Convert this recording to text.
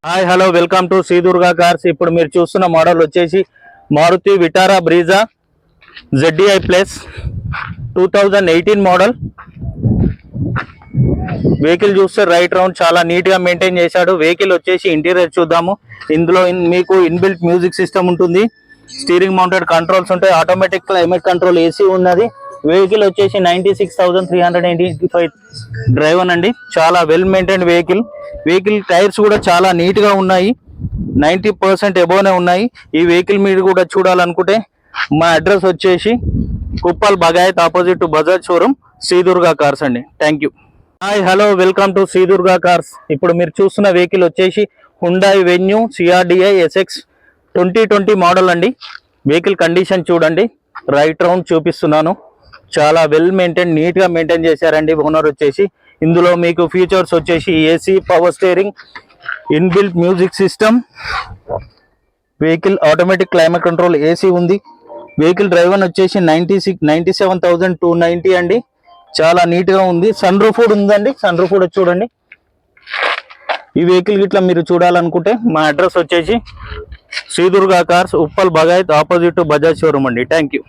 Hi hello welcome to Shri Durga cars. ఇప్పుడు మీరు చూస్తున్న మోడల్ వచ్చేసి Maruti Vitara Brezza ZDI plus 2018 model. Vehicle చూస్తే రైట్ రౌండ్ చాలా నీట్ గా మెయింటైన్ చేశాడు. వెహికల్ వచ్చేసి ఇంటీరియర్ చూద్దాము. ఇందులో మీకు ఇన్బిల్ట్ మ్యూజిక్ సిస్టమ్ ఉంటుంది, స్టీరింగ్ మౌంటెడ్ కంట్రోల్స్ ఉంటాయి, ఆటోమేటిక్ క్లైమేట్ కంట్రోల్ ఏసీ ఉన్నది. వెహికల్ వచ్చేసి 96,385 డ్రైవర్ అండి. చాలా వెల్ మెయింటైన్డ్ వెహికల్. టైర్స్ కూడా చాలా నీట్ గా ఉన్నాయి, 90% ఎబోనే ఉన్నాయి. ఈ వెహికల్ మీరు కూడా చూడాలనుకుంటే మా అడ్రస్ వచ్చేసి Uppal Bagayat opposite to Bajaj showroom, Sri Durga cars అండి. Thank you. Hi hello welcome to Shri Durga cars. ఇప్పుడు మీరు చూస్తున్న వెహికల్ వచ్చేసి Hyundai Venue CRDI SX 2020 model అండి. వెహికల్ కండిషన్ చూడండి, రైట్ రౌండ్ చూపిస్తున్నాను. చాలా వెల్ మెయింటైన్, నీట్ గా మెయింటైన్ చేశారండి ఓనర్ వచ్చేసి. ఇందులో మీకు ఫీచర్స్ వచ్చేసి AC, power steering, inbuilt music system, vehicle automatic climate control AC ఉంది. వెహికల్ డ్రైవర్ వచ్చేసి 97,290 అండి. చాలా నీట్ గా ఉంది. సన్ రూఫ్ కూడా ఉందండి, సన్ రూఫ్ కూడా చూడండి. ఈ వెహికల్ గిట్లా మీరు చూడాలనుకుంటే మా అడ్రస్ వచ్చేసి Sri Durga cars, Uppal Bagayat opposite to Bajaj showroom అండి. Thank you.